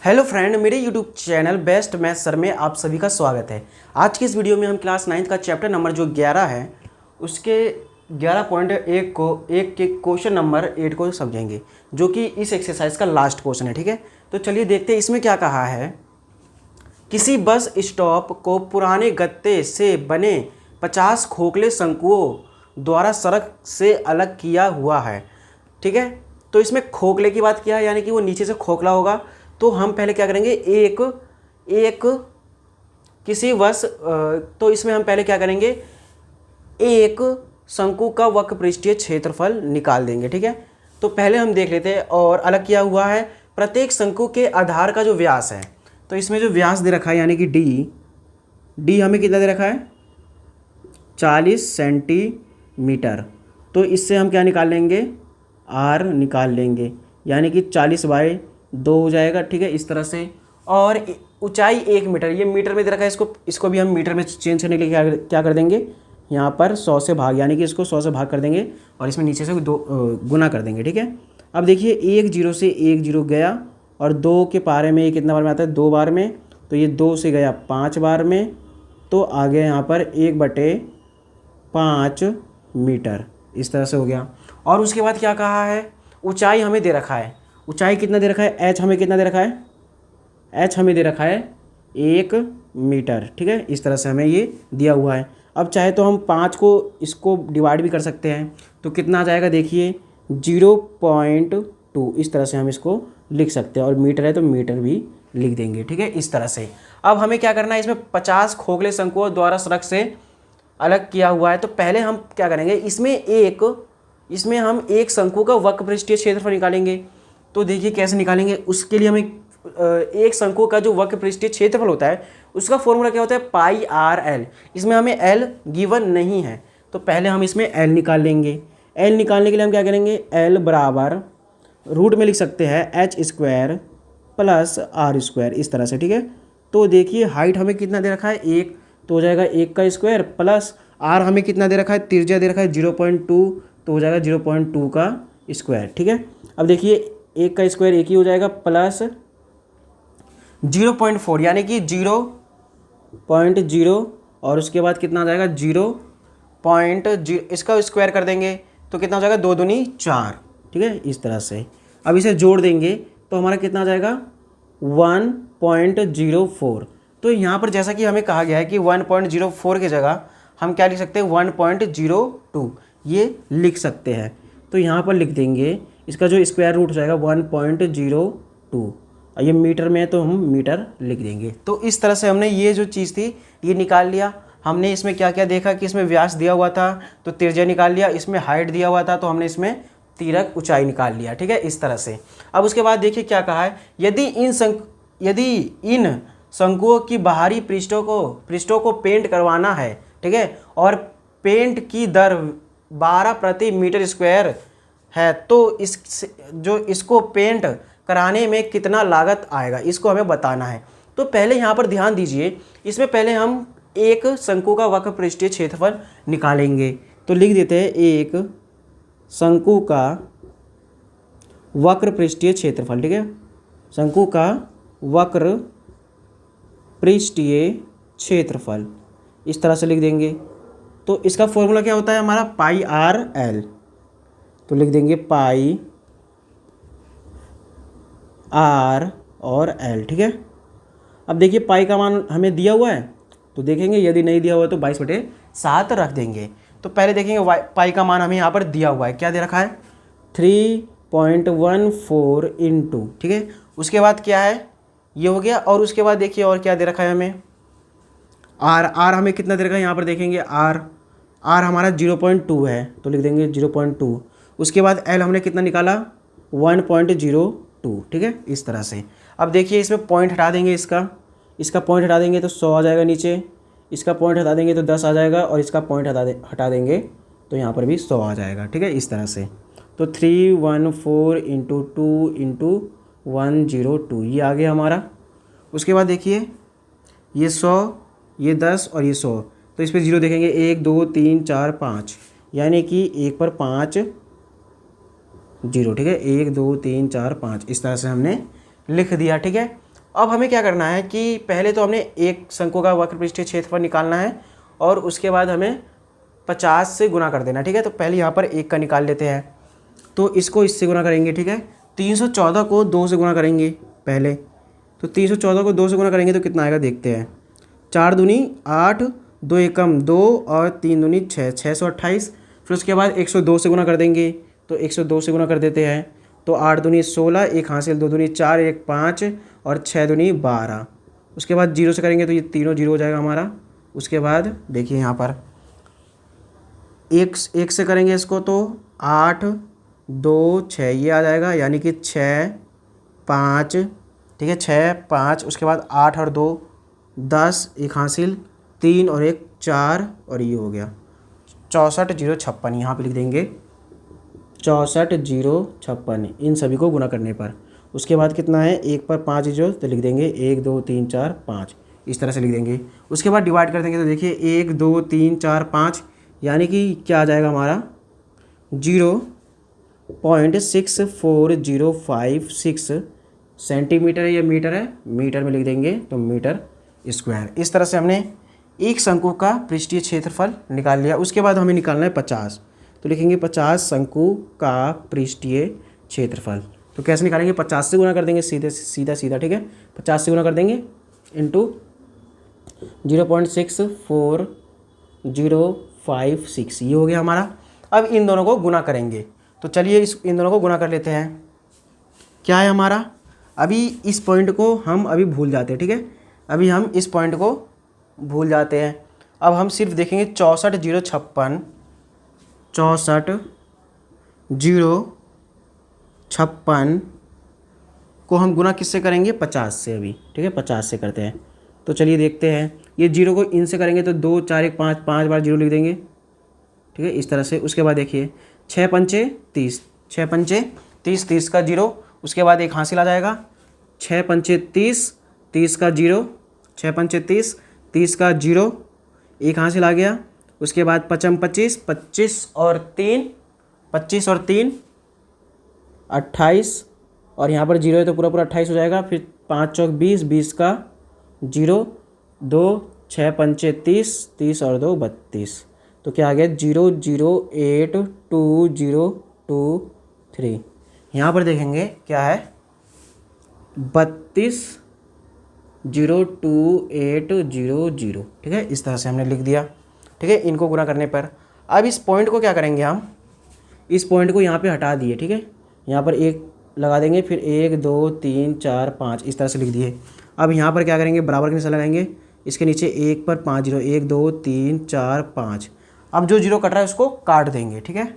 Hello friend, मेरे YouTube channel best math sir में आप सभी का स्वागत है। आज की इस वीडियो में हम क्लास 9 का चैप्टर नंबर जो 11 है उसके 11.1 को एक के क्वेश्चन नंबर 8 को समझेंगे, जो कि इस एक्सरसाइज का लास्ट क्वेश्चन है। ठीक है, तो चलिए देखते हैं इसमें क्या कहा है। किसी बस स्टॉप को पुराने गत्ते से बने 50 खोखले शंकुओं द्वारा सड़क से अलग किया हुआ है। ठीक है, तो इसमें खोखले की बात किया है, यानी कि वो नीचे से खोखला होगा। तो हम पहले क्या करेंगे, तो इसमें हम पहले क्या करेंगे, एक शंकु का वक्र पृष्ठीय क्षेत्रफल निकाल देंगे। ठीक है, तो पहले हम देख लेते हैं। और अलग किया हुआ है प्रत्येक शंकु के आधार का जो व्यास है, तो इसमें जो व्यास दे रखा है यानी कि डी हमें कितना दे रखा है, 40 सेंटीमीटर। तो इससे हम क्या निकाल लेंगे, आर निकाल लेंगे, यानी कि 40/2 हो जाएगा। ठीक है, इस तरह से। और ऊंचाई 1 मीटर, ये मीटर में दे रखा है, इसको भी हम मीटर में चेंज करने के लिए क्या कर देंगे, यहाँ पर 100 से भाग, यानी कि इसको 100 से भाग कर देंगे और इसमें नीचे से गुना कर देंगे। ठीक है, अब देखिए 1 0 से 1 0 गया और 2 के पारे में ये कितना बार में आता है, 2 बार में। तो ये 2 से गया 5 बार में, तो आ गया यहाँ पर 1/5 मीटर। इस तरह से हो गया। और उसके बाद क्या कहा है, ऊंचाई हमें दे रखा है। ऊंचाई कितना दे रखा है, एच हमें कितना दे रखा है, एच हमें दे रखा है 1 मीटर। ठीक है, इस तरह से हमें ये दिया हुआ है। अब चाहे तो हम 5 को इसको डिवाइड भी कर सकते हैं, तो कितना आ जाएगा, देखिए 0.2। इस तरह से हम इसको लिख सकते हैं, और मीटर है तो मीटर भी लिख देंगे। ठीक है, इस तरह से। अब हमें क्या करना है, इसमें 50 खोखले शंकुओं द्वारा सड़क से अलग किया हुआ है। तो पहले हम क्या करेंगे, इसमें हम एक शंकु का वक्र पृष्ठीय क्षेत्रफल निकालेंगे। तो देखिए कैसे निकालेंगे, उसके लिए हमें एक शंकु का जो वक्र पृष्ठीय क्षेत्रफल होता है उसका फॉर्मूला क्या होता है, πr/l। इसमें हमें l गिवन नहीं है, तो पहले हम इसमें l निकाल लेंगे। l निकालने के लिए हम क्या करेंगे, l बराबर रूट में लिख सकते हैं h² + r², इस तरह से। ठीक है, तो देखिए हाइट हमें कितना दे रखा है, 1, तो हो जाएगा 1 का स्क्वायर प्लस r हमें कितना दे रखा है, त्रिज्या दे रखा है 0.2, तो हो जाएगा 0.2 का स्क्वायर। ठीक है, अब देखिए 1 का स्क्वायर 1 ही हो जाएगा प्लस 0.4, यानी कि 0.0, और उसके बाद कितना आ जाएगा 0.0, इसका स्क्वायर कर देंगे तो कितना हो जाएगा, 2 दूनी 4। ठीक है, इस तरह से। अब इसे जोड़ देंगे तो हमारा कितना आ जाएगा 1.04। तो यहाँ पर जैसा कि हमें कहा गया है कि 1.04 की जगह हम क्या लिख सकते हैं, 1.02 ये लिख सकते हैं। तो यहाँ पर लिख देंगे, इसका जो स्क्वायर रूट हो जाएगा 1.02, और ये मीटर में है तो हम मीटर लिख देंगे। तो इस तरह से हमने ये जो चीज़ थी ये निकाल लिया। हमने इसमें क्या क्या देखा कि इसमें व्यास दिया हुआ था तो त्रिज्या निकाल लिया, इसमें हाइट दिया हुआ था तो हमने इसमें तिरक ऊंचाई निकाल लिया। ठीक है, इस तरह से। अब उसके बाद देखिए क्या कहा है, यदि इन शंकुओं की बाहरी पृष्ठों को पेंट करवाना है, ठीक है, और पेंट की दर 12 प्रति मीटर स्क्वायर है, तो इसको पेंट कराने में कितना लागत आएगा, इसको हमें बताना है। तो पहले यहाँ पर ध्यान दीजिए, इसमें पहले हम एक शंकु का वक्र पृष्ठीय क्षेत्रफल निकालेंगे। तो लिख देते हैं एक शंकु का वक्र पृष्ठीय क्षेत्रफल। ठीक है, शंकु का वक्र पृष्ठीय क्षेत्रफल इस तरह से लिख देंगे। तो इसका फॉर्मूला क्या होता है हमारा, πr/l। तो लिख देंगे πr और l। ठीक है, अब देखिए पाई का मान हमें दिया हुआ है, तो देखेंगे यदि नहीं दिया हुआ है तो 22/7 रख देंगे। तो पहले देखेंगे पाई का मान हमें यहाँ पर दिया हुआ है, क्या दे रखा है, 3.14 × ठीक है, उसके बाद क्या है, ये हो गया। और उसके बाद देखिए और क्या दे रखा है हमें, आर हमें कितना दे रखा है, यहाँ पर देखेंगे आर हमारा 0.2 है, तो लिख देंगे 0.2। उसके बाद एल हमने कितना निकाला, 1.02। ठीक है, इस तरह से। अब देखिए इसमें पॉइंट हटा देंगे, इसका पॉइंट हटा देंगे तो 100 आ जाएगा नीचे, इसका पॉइंट हटा देंगे तो 10 आ जाएगा, और इसका पॉइंट हटा देंगे तो यहाँ पर भी 100 आ जाएगा। ठीक है, इस तरह से। तो 314 × 2 × 102 ये आ गया हमारा। उसके बाद देखिए ये 100, ये 10 और ये 100, तो इस पर 0 देखेंगे, 1 2 3 4 5, यानी कि 1 पर 5 0। ठीक है, 1 2 3 4 5, इस तरह से हमने लिख दिया। ठीक है, अब हमें क्या करना है कि पहले तो हमने एक शंकु का वक्र पृष्ठीय क्षेत्रफल निकालना है और उसके बाद हमें 50 से गुना कर देना, ठीक है। तो पहले यहाँ पर 1 का निकाल लेते हैं, तो इसको इससे गुना करेंगे, ठीक है। 314 को 2 से गुना करेंगे पहले, तो 314 को 2 से गुना करेंगे तो कितना आएगा देखते हैं। 4 दूनी 8, 2 एकम 2 और 3 दूनी 6, 628। फिर उसके बाद 102 से गुना कर देंगे, तो 102 से गुना कर देते हैं, तो 8 दूनी 16, 1 हासिल, 2 दूनी 4, 1 5 और 6 दूनी 12। उसके बाद 0 से करेंगे तो ये तीनों 0 हो जाएगा हमारा। उसके बाद देखिए यहाँ पर एक से करेंगे इसको तो 8 2 6 ये आ जाएगा, यानी कि 6 5, ठीक है, 6 5। उसके बाद 8 और 2 10, 1 हासिल, 3 और 1 4 और ये हो गया 64,056। यहाँ पे लिख देंगे 64,056 इन सभी को गुना करने पर। उसके बाद कितना है, 1 पर 5 जीरो तो लिख देंगे 1 2 3 4 5, इस तरह से लिख देंगे। उसके बाद डिवाइड कर देंगे तो देखिए 1 2 3 4 5, यानी कि क्या आ जाएगा हमारा 0.6405 सेंटीमीटर है या मीटर है, मीटर में लिख देंगे तो मीटर स्क्वायर। इस तरह से हमने एक शंकु का पृष्ठीय क्षेत्रफल निकाल लिया। उसके बाद हमें निकालना है 50, तो लिखेंगे 50 शंकु का पृष्ठीय क्षेत्रफल। तो कैसे निकालेंगे, 50 से गुना कर देंगे सीधा, ठीक है। 50 से गुना कर देंगे इंटू 0.6405 ये हो गया हमारा। अब इन दोनों को गुना करेंगे, तो चलिए इन दोनों को गुना कर लेते हैं। क्या है हमारा, अभी इस पॉइंट को हम अभी भूल जाते हैं, ठीक है। अभी हम इस पॉइंट को भूल जाते हैं। अब हम सिर्फ देखेंगे 64,056 64,056 को हम गुना किससे करेंगे, 50 से अभी, ठीक है, 50 से करते हैं। तो चलिए देखते हैं, ये 0 को इन से करेंगे तो 2 4 1 5 5 बार 0 लिख देंगे, ठीक है, इस तरह से। उसके बाद देखिए 6 पंचे 30, 6 पंचे 30, 30 का 0, उसके बाद 1 हासिल आ जाएगा, 6 पंचे 30, 30 का 0, 6 पंचे 30, 30 का 0, 1 हासिल आ गया। उसके बाद 5 25, 25 और 3 28 और यहाँ पर 0 है तो पूरा 28 हो जाएगा। फिर 5 चौक 20, 20 का 0, 2 6 पंचे 30, 30 और 2 32। तो क्या आ गया 0082023। यहाँ पर देखेंगे क्या है 32,02800, ठीक है, इस तरह से हमने लिख दिया, ठीक है, इनको गुना करने पर। अब इस पॉइंट को क्या करेंगे, हम इस पॉइंट को यहाँ पे हटा दिए, ठीक है, यहाँ पर 1 लगा देंगे, फिर 1 2 3 4 5 इस तरह से लिख दिए। अब यहाँ पर क्या करेंगे, बराबर के निशान लगाएंगे, इसके नीचे 1 पर 5 जीरो, 1 2 3 4 5। अब जो 0 कट रहा है उसको काट देंगे, ठीक है। तो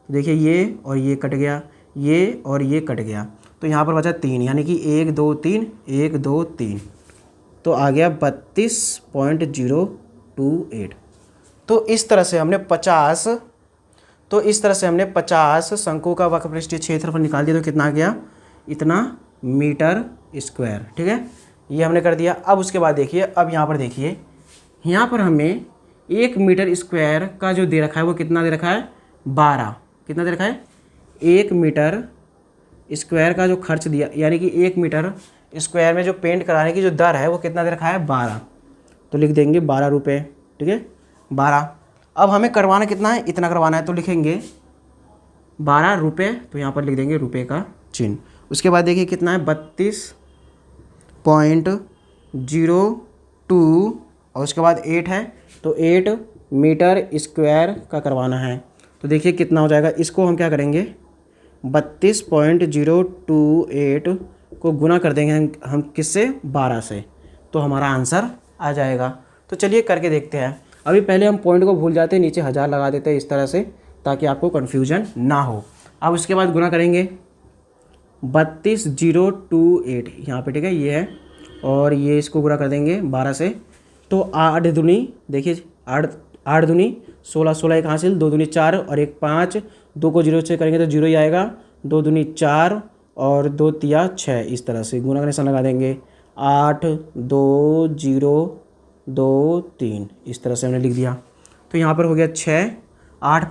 देखिए ये और ये कट गया, ये और ये कट गया, तो यहाँ पर बचा 3, यानी कि 1 2 3 1 2 3, तो आ गया 32.028। तो इस तरह से हमने 50 शंकु का वक्र पृष्ठीय क्षेत्रफल निकाल दिया। तो कितना आ गया, इतना मीटर स्क्वायर, ठीक है, ये हमने कर दिया। अब उसके बाद देखिए, अब यहाँ पर देखिए, यहाँ पर हमें 1 मीटर स्क्वायर का जो दे रखा है वो कितना दे रखा है, 12। कितना दे रखा है, 1 मीटर स्क्वायर का जो खर्च दिया, यानी कि 1 मीटर स्क्वायर में जो पेंट कराने की जो दर है वो कितना दे रखा है, 12। तो लिख देंगे 12 रुपये, ठीक है, 12। अब हमें करवाना कितना है, इतना करवाना है, तो लिखेंगे 12 रुपये, तो यहाँ पर लिख देंगे रुपये का चिन्ह। उसके बाद देखिए कितना है 32.02 और उसके बाद 8 है, तो 8 मीटर स्क्वायर का करवाना है। तो देखिए कितना हो जाएगा, इसको हम क्या करेंगे 32.028 को गुना कर देंगे हम किससे, 12 से, तो हमारा आंसर आ जाएगा। तो चलिए करके देखते हैं। अभी पहले हम पॉइंट को भूल जाते हैं, नीचे 1000 लगा देते हैं इस तरह से, ताकि आपको कन्फ्यूजन ना हो। अब उसके बाद गुना करेंगे 32,028 यहाँ पे, ठीक है, ये है, और ये इसको गुना कर देंगे 12 से, तो 8 दूनी देखिए 8 दूनी 16, 16 1 हासिल, 2 दूनी 4 और 1 5, 2 को 0 से करेंगे तो 0 ही आएगा, 2 दूनी 4 और 2 तिया 6, इस तरह से गुना का निशान लगा देंगे। 8 2 0 2 3 इस तरह से हमने लिख दिया। तो यहाँ पर हो गया 6 8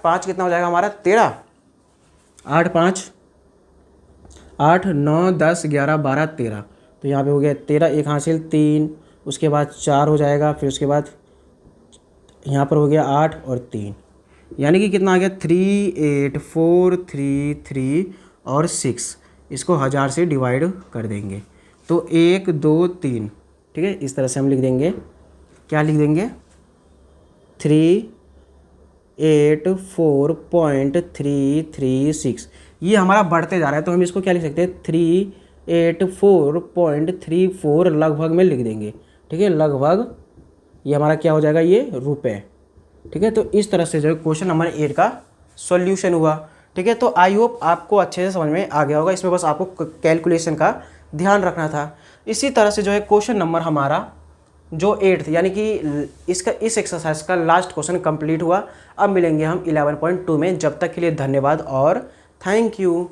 5 कितना हो जाएगा हमारा 13, 8 5 8 9 10 11 12 13, तो यहाँ पे हो गया 13, एक हासिल 3, उसके बाद 4 हो जाएगा, फिर उसके बाद यहाँ पर हो गया 8 और 3, यानी कि कितना आ गया 3, 8, 4, 3, 3 और 6। इसको 1000 से डिवाइड कर देंगे तो 1, 2, 3, ठीक है। इस तरह से हम लिख देंगे, क्या लिख देंगे 384.336। ये हमारा बढ़ते जा रहा है तो हम इसको क्या लिख सकते हैं 384.34 लगभग में लिख देंगे, ठीक है। लगभग ये हमारा क्या हो जाएगा, ये रुपए, ठीक है। तो इस तरह से जो है क्वेश्चन नंबर 8 का सॉल्यूशन हुआ, ठीक है। तो आई होप आपको अच्छे से समझ में आ गया होगा। इसमें बस आपको कैलकुलेशन का ध्यान रखना था। इसी तरह से जो है क्वेश्चन नंबर हमारा जो 8th यानी कि इस एक्सरसाइज का लास्ट क्वेश्चन कंप्लीट हुआ। अब मिलेंगे हम 11.2 में। जब तक के लिए धन्यवाद और थैंक यू।